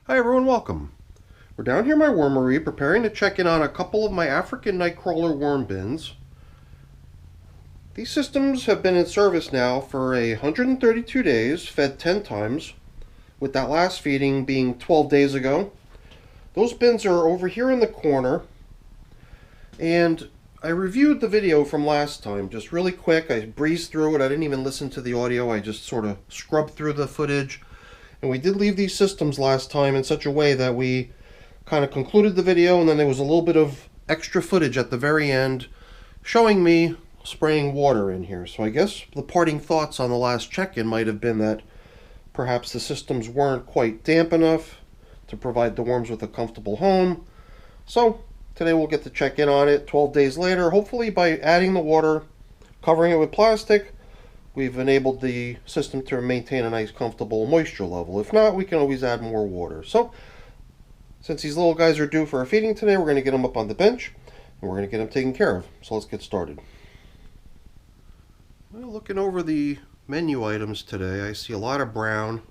Hi everyone, welcome. We're down here in my wormery preparing to check in on a couple of my African nightcrawler worm bins. These systems have been in service now for 132 days, fed 10 times, with that last feeding being 12 days ago. Those bins are over here in the corner, and I reviewed the video from last time, just really quick. I breezed through it, I didn't even listen to the audio, I just sort of scrubbed through the footage. And we did leave these systems last time in such a way that we kind of concluded the video, and then there was a little bit of extra footage at the very end showing me spraying water in here. So I guess the parting thoughts on the last check-in might have been that perhaps the systems weren't quite damp enough to provide the worms with a comfortable home. So today we'll get to check in on it 12 days later. Hopefully by adding the water, covering it with plastic, we've enabled the system to maintain a nice comfortable moisture level. If not, we can always add more water. So since these little guys are due for a feeding today, we're going to get them up on the bench and we're going to get them taken care of. So let's get started. Well, looking over the menu items today, I see a lot of brown.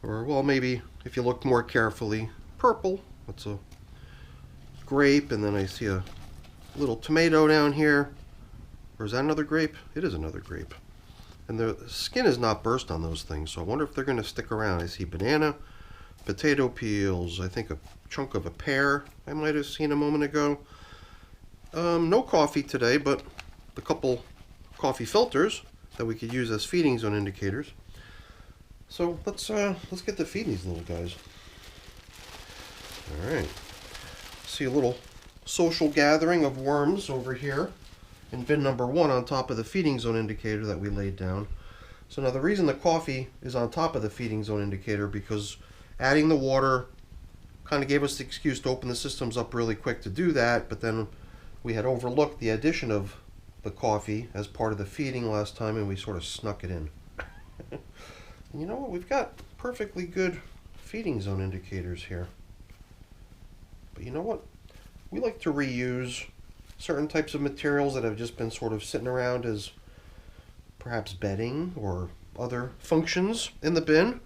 Or, well, maybe if you look more carefully, purple. That's a grape, and then I see a little tomato down here. Or is that another grape? It is another grape. And the skin is not burst on those things, so I wonder if they're going to stick around. I see banana, potato peels, I think a chunk of a pear I might have seen a moment ago. No coffee today, but a couple coffee filters that we could use as feeding zone indicators. So let's get to feeding these little guys. All right. See a little social gathering of worms over here in bin number 1 on top of the feeding zone indicator that we laid down. So now the reason the coffee is on top of the feeding zone indicator, because adding the water kind of gave us the excuse to open the systems up really quick to do that, but then we had overlooked the addition of the coffee as part of the feeding last time, and we sort of snuck it in. And you know what? We've got perfectly good feeding zone indicators here. But you know what? We like to reuse certain types of materials that have just been sort of sitting around as perhaps bedding or other functions in the bin,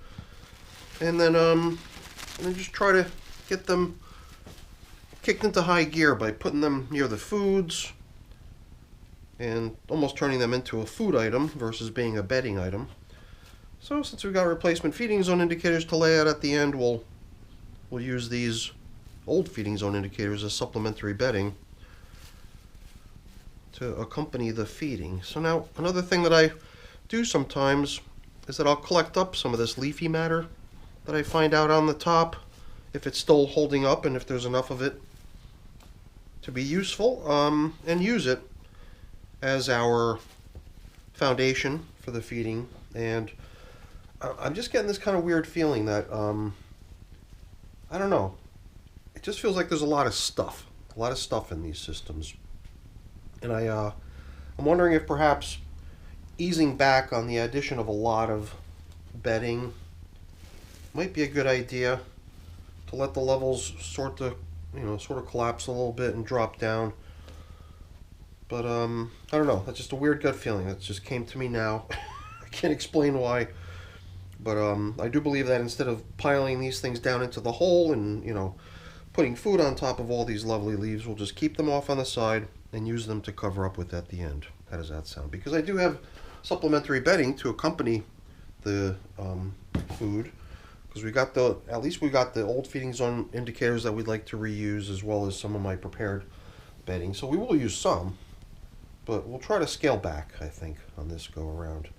and then just try to get them kicked into high gear by putting them near the foods and almost turning them into a food item versus being a bedding item. So since we've got replacement feeding zone indicators to lay out at the end, we'll use these old feeding zone indicators as supplementary bedding to accompany the feeding. So now another thing that I do sometimes is that I'll collect up some of this leafy matter that I find out on the top, if it's still holding up and if there's enough of it to be useful, and use it as our foundation for the feeding. And I'm just getting this kind of weird feeling that I don't know, it just feels like there's a lot of stuff in these systems. And I'm wondering if perhaps easing back on the addition of a lot of bedding might be a good idea to let the levels sort of collapse a little bit and drop down. But I don't know, that's just a weird gut feeling that just came to me now. I can't explain why, but I do believe that instead of piling these things down into the hole and putting food on top of all these lovely leaves, we'll just keep them off on the side and use them to cover up with at the end. How does that sound? Because I do have supplementary bedding to accompany the food, because at least we got the old feeding zone indicators that we'd like to reuse, as well as some of my prepared bedding. So we will use some, but we'll try to scale back, I think, on this go around.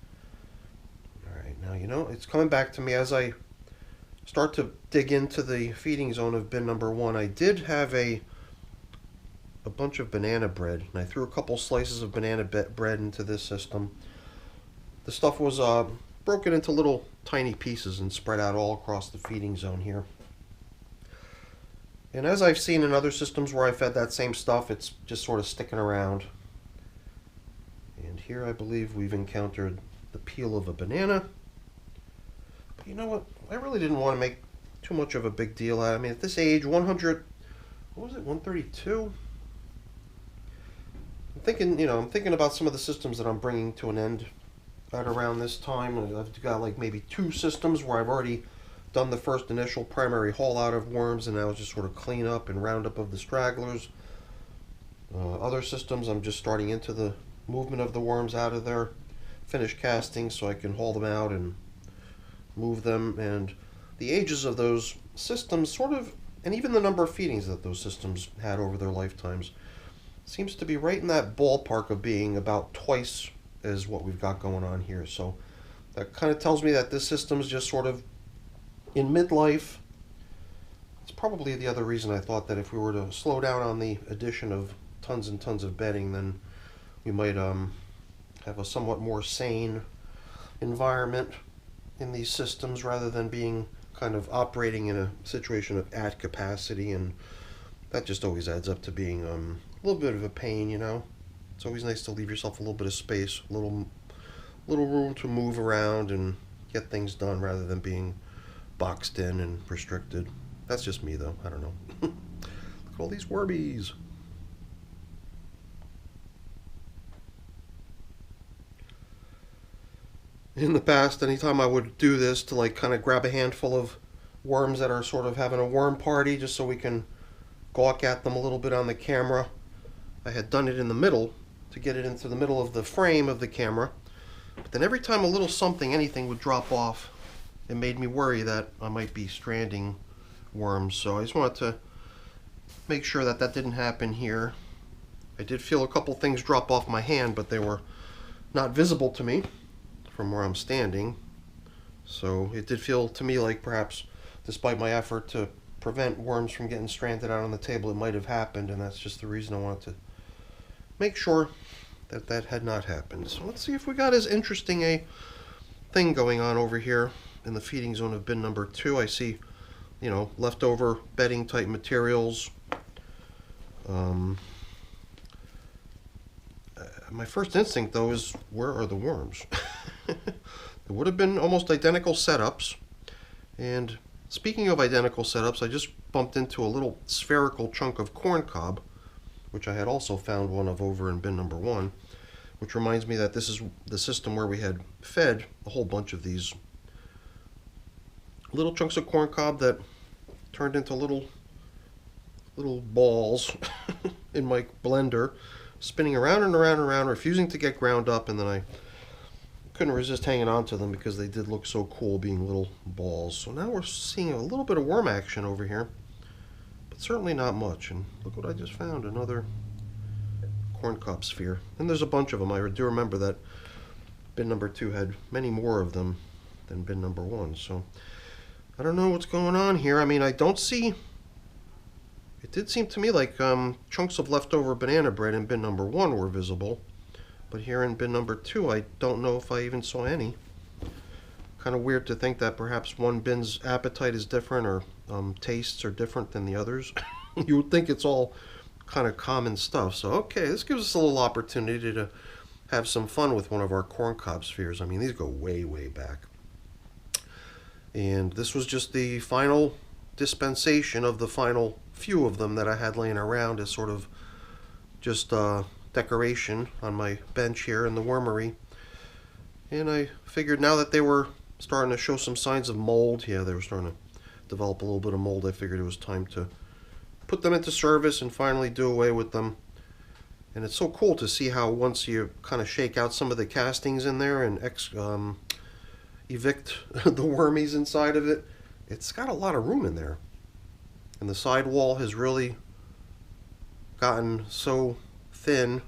All right, now it's coming back to me as I start to dig into the feeding zone of bin number 1. I did have a bunch of banana bread, and I threw a couple slices of banana bread into this system. The stuff was broken into little tiny pieces and spread out all across the feeding zone here. And as I've seen in other systems where I fed that same stuff, it's just sort of sticking around. And here I believe we've encountered the peel of a banana. But you know what? I really didn't want to make too much of a big deal out of it. I mean, at this age, 132? I'm thinking about some of the systems that I'm bringing to an end at around this time. I've got like maybe 2 systems where I've already done the first initial primary haul out of worms, and now it's just sort of clean up and round up of the stragglers. Other systems, I'm just starting into the movement of the worms out of their finished casting so I can haul them out and move them. And the ages of those systems sort of, and even the number of feedings that those systems had over their lifetimes, seems to be right in that ballpark of being about twice as what we've got going on here. So that kind of tells me that this system is just sort of in midlife. It's probably the other reason I thought that if we were to slow down on the addition of tons and tons of bedding, then we might have a somewhat more sane environment in these systems rather than being kind of operating in a situation of at capacity, and that just always adds up to being a little bit of a pain, you know. It's always nice to leave yourself a little bit of space, a little room to move around and get things done rather than being boxed in and restricted. That's just me though, I don't know. Look at all these wormies. In the past, anytime I would do this to like kind of grab a handful of worms that are sort of having a worm party just so we can gawk at them a little bit on the camera, I had done it in the middle to get it into the middle of the frame of the camera. But then every time a little something, anything would drop off, it made me worry that I might be stranding worms. So I just wanted to make sure that that didn't happen here. I did feel a couple things drop off my hand, but they were not visible to me from where I'm standing. So it did feel to me like perhaps, despite my effort to prevent worms from getting stranded out on the table, it might have happened, and that's just the reason I wanted to make sure that that had not happened. So let's see if we got as interesting a thing going on over here in the feeding zone of bin number 2. I see, you know, leftover bedding type materials. My first instinct though is, where are the worms? There would have been almost identical setups. And speaking of identical setups, I just bumped into a little spherical chunk of corn cob, which I had also found one of over in bin number 1, which reminds me that this is the system where we had fed a whole bunch of these little chunks of corn cob that turned into little balls in my blender, spinning around and around and around, refusing to get ground up, and then I couldn't resist hanging on to them because they did look so cool being little balls. So now we're seeing a little bit of worm action over here, but certainly not much. And look what I just found, another corn cob sphere. And there's a bunch of them. I do remember that bin number 2 had many more of them than bin number 1. So I don't know what's going on here. I mean, I don't see... It did seem to me like chunks of leftover banana bread in bin number 1 were visible. But here in bin number 2, I don't know if I even saw any. Kind of weird to think that perhaps one bin's appetite is different, or tastes are different than the others. You would think it's all kind of common stuff. So okay, this gives us a little opportunity to have some fun with one of our corn cob spheres. I mean, these go way, way back. And this was just the final dispensation of the final few of them that I had laying around as sort of just decoration on my bench here in the wormery. And I figured now that they were starting to show some signs of mold, yeah, they were starting to develop a little bit of mold, I figured it was time to put them into service and finally do away with them. And it's so cool to see how once you kind of shake out some of the castings in there and evict the wormies inside of it, it's got a lot of room in there. And the sidewall has really gotten so thin.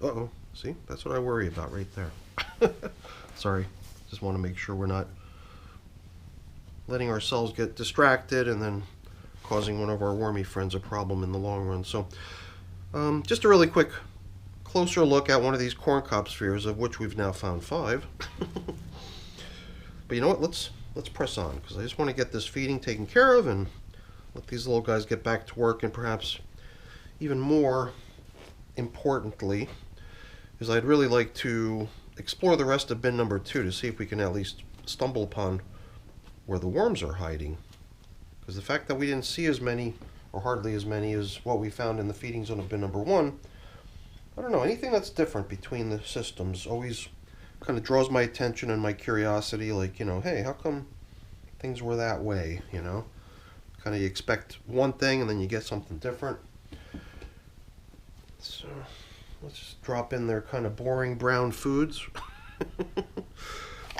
Uh-oh, see, that's what I worry about right there. Sorry, just want to make sure we're not letting ourselves get distracted and then causing one of our wormy friends a problem in the long run. So just a really quick closer look at one of these corn cob spheres, of which we've now found 5. But you know what, let's press on, because I just want to get this feeding taken care of and let these little guys get back to work. And perhaps even more importantly is I'd really like to explore the rest of bin number 2 to see if we can at least stumble upon where the worms are hiding. Because the fact that we didn't see as many, or hardly as many, as what we found in the feeding zone of bin number 1, I don't know, anything that's different between the systems always kind of draws my attention and my curiosity. Like, you know, hey, how come things were that way, you know. Kind of you expect one thing and then you get something different. So let's just drop in their kind of boring brown foods.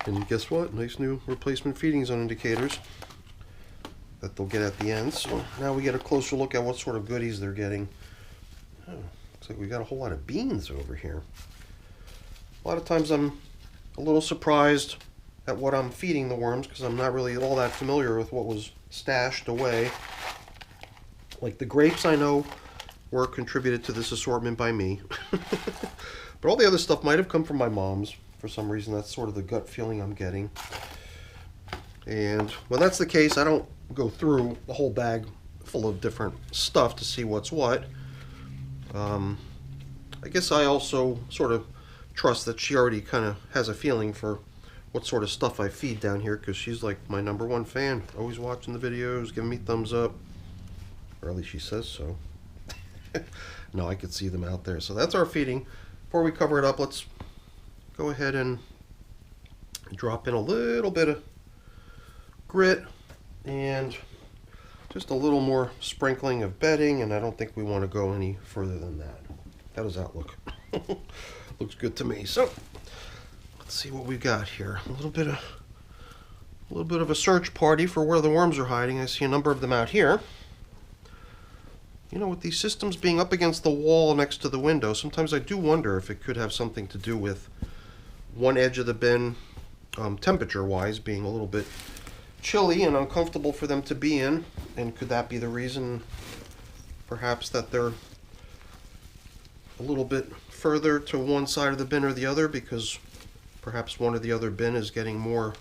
And guess what? Nice new replacement feeding zone indicators that they'll get at the end. So now we get a closer look at what sort of goodies they're getting. Oh, looks like we got a whole lot of beans over here. A lot of times I'm a little surprised at what I'm feeding the worms because I'm not really all that familiar with what was stashed away. Like the grapes, I know were contributed to this assortment by me. But all the other stuff might have come from my mom's. For some reason, that's sort of the gut feeling I'm getting. And when that's the case, I don't go through the whole bag full of different stuff to see what's what. I guess I also sort of trust that she already kind of has a feeling for what sort of stuff I feed down here, because she's like my #1 fan, always watching the videos, giving me thumbs up, or at least she says so. No, I could see them out there. So that's our feeding. Before we cover it up, let's go ahead and drop in a little bit of grit and just a little more sprinkling of bedding, and I don't think we want to go any further than that. How does that look? Looks good to me. So let's see what we got here. A little bit of a search party for where the worms are hiding. I see a number of them out here. You know, with these systems being up against the wall next to the window, sometimes I do wonder if it could have something to do with one edge of the bin, temperature-wise, being a little bit chilly and uncomfortable for them to be in. And could that be the reason, perhaps, that they're a little bit further to one side of the bin or the other, because perhaps one or the other bin is getting more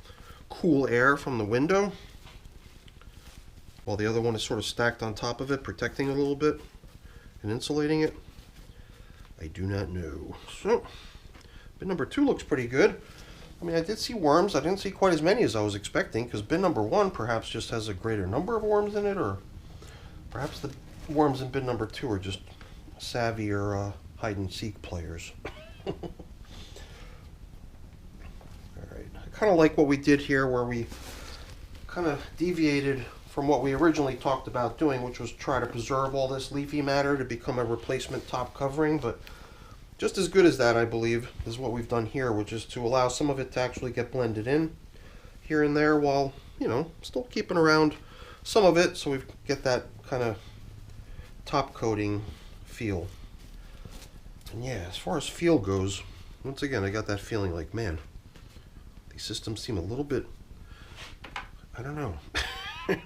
cool air from the window, while the other one is sort of stacked on top of it, protecting it a little bit and insulating it? I do not know. So, bin #2 looks pretty good. I mean, I did see worms. I didn't see quite as many as I was expecting, because bin #1 perhaps just has a greater number of worms in it, or perhaps the worms in bin #2 are just savvier hide-and-seek players. Alright, I kind of like what we did here, where we kind of deviated from what we originally talked about doing, which was try to preserve all this leafy matter to become a replacement top covering. But just as good as that, I believe, is what we've done here, which is to allow some of it to actually get blended in here and there, while, you know, still keeping around some of it so we get that kind of top coating feel. And yeah, as far as feel goes, once again, I got that feeling like, man, these systems seem a little bit, I don't know. It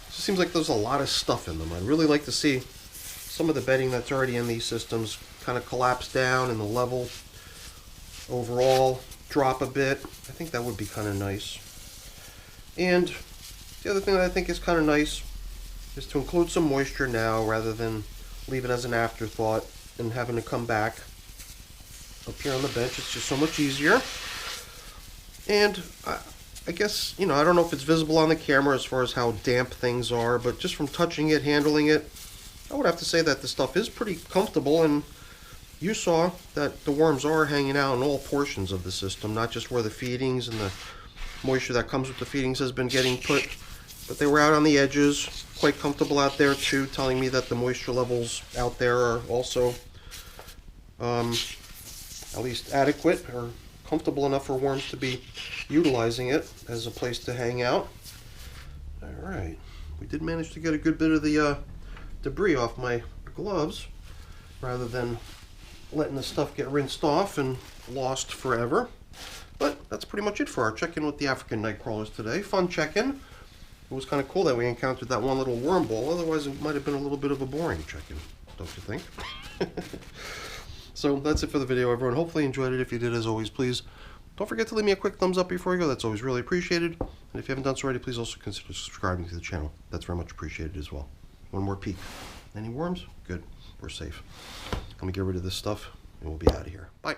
just seems like there's a lot of stuff in them. I'd really like to see some of the bedding that's already in these systems kind of collapse down, and the level overall drop a bit. I think that would be kind of nice. And the other thing that I think is kind of nice is to include some moisture now, rather than leave it as an afterthought and having to come back up here on the bench. It's just so much easier. And I guess, you know, I don't know if it's visible on the camera as far as how damp things are, but just from touching it, handling it, I would have to say that the stuff is pretty comfortable. And you saw that the worms are hanging out in all portions of the system, not just where the feedings and the moisture that comes with the feedings has been getting put, but they were out on the edges, quite comfortable out there too, telling me that the moisture levels out there are also at least adequate or comfortable enough for worms to be utilizing it as a place to hang out. Alright, we did manage to get a good bit of the debris off my gloves, rather than letting the stuff get rinsed off and lost forever. But that's pretty much it for our check-in with the African nightcrawlers today. Fun check-in. It was kind of cool that we encountered that one little worm ball, otherwise it might have been a little bit of a boring check-in, don't you think? So that's it for the video, everyone. Hopefully you enjoyed it. If you did, as always, please don't forget to leave me a quick thumbs up before you go. That's always really appreciated. And if you haven't done so already, please also consider subscribing to the channel. That's very much appreciated as well. One more peek. Any worms? Good. We're safe. Let me get rid of this stuff and we'll be out of here. Bye.